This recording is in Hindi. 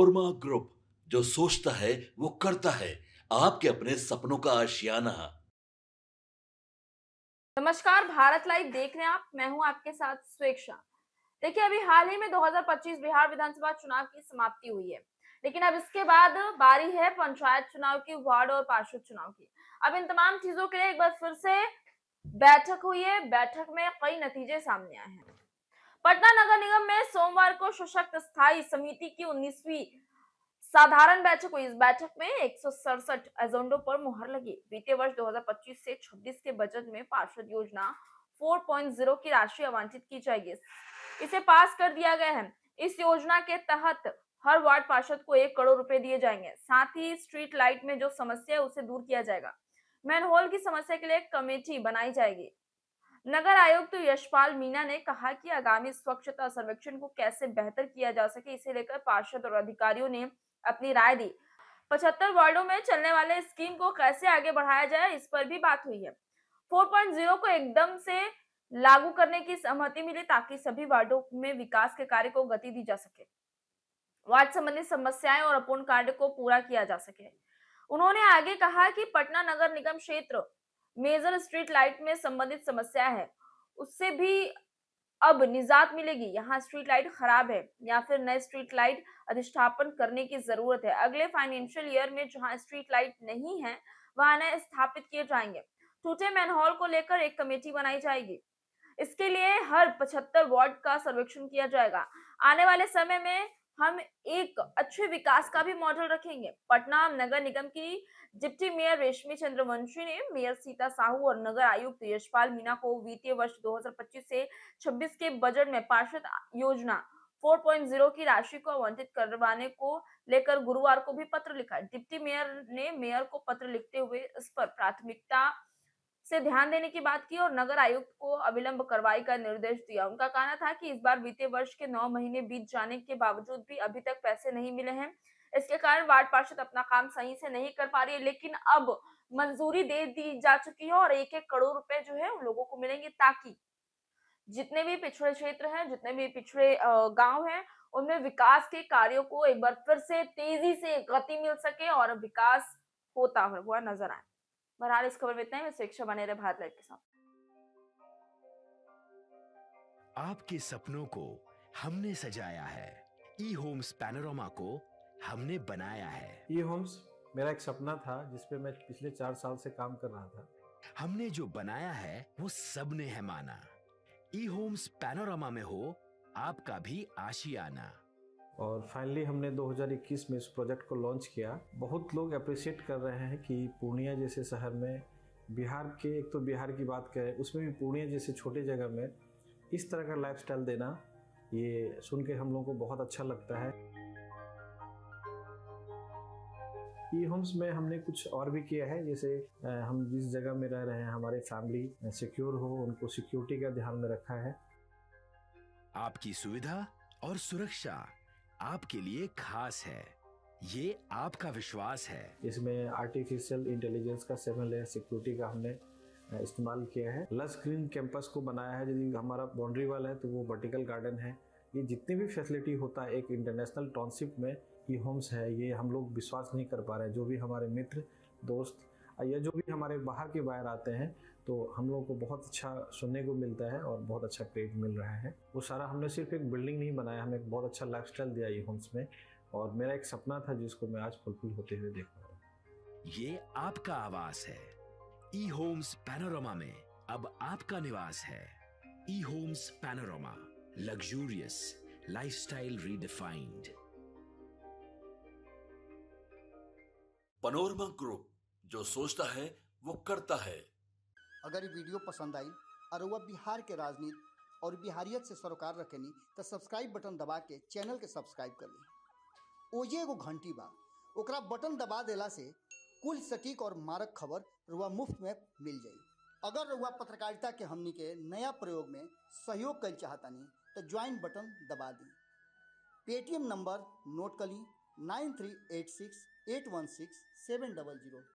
पनोरमा ग्रुप, जो सोचता है वो करता है। आपके अपने सपनों का आशियाना। नमस्कार, भारत लाइव देख रहे हैं आप। मैं हूं आपके साथ स्वेक्षा। देखिए, अभी हाल ही में 2025 बिहार विधानसभा चुनाव की समाप्ति हुई है, लेकिन अब इसके बाद बारी है पंचायत चुनाव की, वार्ड और पार्षद चुनाव की। अब इन तमाम चीजों के लिए एक बार फिर से बैठक हुई है। बैठक में कई नतीजे सामने आए हैं। पटना नगर निगम में सोमवार को सशक्त स्थायी समिति की 19वीं साधारण बैठक हुई। इस बैठक में 167 एजेंडों पर मुहर लगी। वित्तीय वर्ष 2025 से 26 के बजट में पार्षद योजना 4.0 की राशि आवंटित की जाएगी। इसे पास कर दिया गया है। इस योजना के तहत हर वार्ड पार्षद को 1 करोड़ रुपए दिए जाएंगे। साथ ही स्ट्रीट लाइट में जो समस्या है उसे दूर किया जाएगा। मैनहोल की समस्या के लिए एक कमेटी बनाई जाएगी। नगर आयुक्त यशपाल मीणा ने कहा कि आगामी स्वच्छता सर्वेक्षण को कैसे बेहतर किया जा सके, इसे लेकर पार्षद और अधिकारियों ने अपनी राय दी। 75 वार्डों में चलने वाले स्कीम को कैसे आगे बढ़ाया जाए, इस पर भी बात हुई है। 4.0 को एकदम से लागू करने की सहमति मिली ताकि सभी वार्डों में विकास के कार्य को गति दी जा सके, वार्ड संबंधी समस्याएं और अपूर्ण कार्य को पूरा किया जा सके। उन्होंने आगे कहा कि पटना नगर निगम क्षेत्र मेजर स्ट्रीट लाइट में संबंधित समस्या है, उससे भी अब निजात मिलेगी। यहाँ स्ट्रीट लाइट खराब है या फिर नए स्ट्रीट लाइट अधिष्ठापन करने की जरूरत है। अगले फाइनेंशियल ईयर में जहाँ स्ट्रीट लाइट नहीं है वहां नए स्थापित किए जाएंगे। टूटे मैनहोल को लेकर एक कमेटी बनाई जाएगी। इसके लिए हर 75 वार्ड का सर्वेक्षण किया जाएगा। आने वाले समय में हम एक अच्छे विकास का भी मॉडल रखेंगे। पटना नगर निगम की डिप्टी मेयर रेशमी चंद्रवंशी ने मेयर सीता साहू और नगर आयुक्त यशपाल मीणा को वित्तीय वर्ष 2025 से 26 के बजट में पार्षद योजना 4.0 की राशि को आवंटित करवाने को लेकर गुरुवार को भी पत्र लिखा। डिप्टी मेयर ने मेयर को पत्र लिखते हुए इस पर प्राथमिकता से ध्यान देने की बात की और नगर आयुक्त को अविलंब कार्रवाई का निर्देश दिया। उनका कहना था कि इस बार वित्तीय वर्ष के 9 महीने बीत जाने के बावजूद भी अभी तक पैसे नहीं मिले हैं। इसके कारण वार्ड पार्षद अपना काम सही से नहीं कर पा रही है, लेकिन अब मंजूरी दे दी जा चुकी है और 1-1 करोड़ रुपए जो है उन लोगों को मिलेंगे, ताकि जितने भी पिछड़े क्षेत्र हैं, जितने भी पिछड़े गांव हैं, उनमें विकास के कार्यों को एक बार फिर से तेजी से गति मिल सके और विकास होता हुआ नजर आए। बहरहाल इस खबर में इतना ही। मैं शिक्षा बने रहे भारत लाइव के साथ। आपके सपनों को हमने सजाया है। ई होम्स पैनोरमा को हमने बनाया है। ई होम्स मेरा एक सपना था जिस पे मैं पिछले 4 साल से काम कर रहा था। हमने जो बनाया है वो सबने है माना। ई होम्स पैनोरमा में हो आपका भी आशियाना। और फाइनली हमने 2021 में इस प्रोजेक्ट को लॉन्च किया। बहुत लोग अप्रिशिएट कर रहे हैं कि पूर्णिया जैसे शहर में, बिहार के, एक तो बिहार की बात करें उसमें भी पूर्णिया जैसे छोटे जगह में इस तरह का लाइफस्टाइल देना, ये सुन के हम लोगों को बहुत अच्छा लगता है। ई होम्स में हमने कुछ और भी किया है, जैसे हम जिस जगह में रह रहे हैं हमारे फैमिली सिक्योर हो, उनको सिक्योरिटी का ध्यान में रखा है। आपकी सुविधा और सुरक्षा आपके लिए खास है, ये आपका विश्वास है। इसमें आर्टिफिशियल इंटेलिजेंस का 7 लेयर सिक्योरिटी का हमने इस्तेमाल किया है। लस ग्रीन कैंपस को बनाया है। यदि हमारा बाउंड्री वाल है तो वो वर्टिकल गार्डन है। ये जितनी भी फैसिलिटी होता है एक इंटरनेशनल टाउनशिप में ई होम्स है, ये हम लोग विश्वास नहीं कर पा रहे हैं। जो भी हमारे मित्र, दोस्त या जो भी हमारे बाहर के बाहर आते हैं तो हम लोगों को बहुत अच्छा सुनने को मिलता है और बहुत अच्छा क्रेडिट मिल रहा है। वो सारा हमने सिर्फ एक बिल्डिंग नहीं बनाया, हमें एक बहुत अच्छा लाइफस्टाइल दिया ई होम्स में, और मेरा एक सपना था जिसको मैं आज फुलफिल होते हुए देख रहा हूँ। ये आपका आवास है। ई होम्स पैनोरमा में अब आपका निवास है। E homes Panorama, luxurious lifestyle redefined. Panorama group, जो सोचता है वो करता है। अगर ये वीडियो पसंद आई और वह बिहार के राजनीति और बिहारियत से सरोकार रखेनी तो सब्सक्राइब बटन दबा के चैनल के सब्सक्राइब कर ली। ओजे एगो घंटी बा, ओकरा बटन दबा देला से कुल सटीक और मारक खबर रुआ मुफ्त में मिल जाई। अगर रुआ पत्रकारिता के हमनी के नया प्रयोग में सहयोग कर चाहतानी तो ज्वाइन बटन दबा दी। पेटीएम नंबर नोट कर ली 9386816700।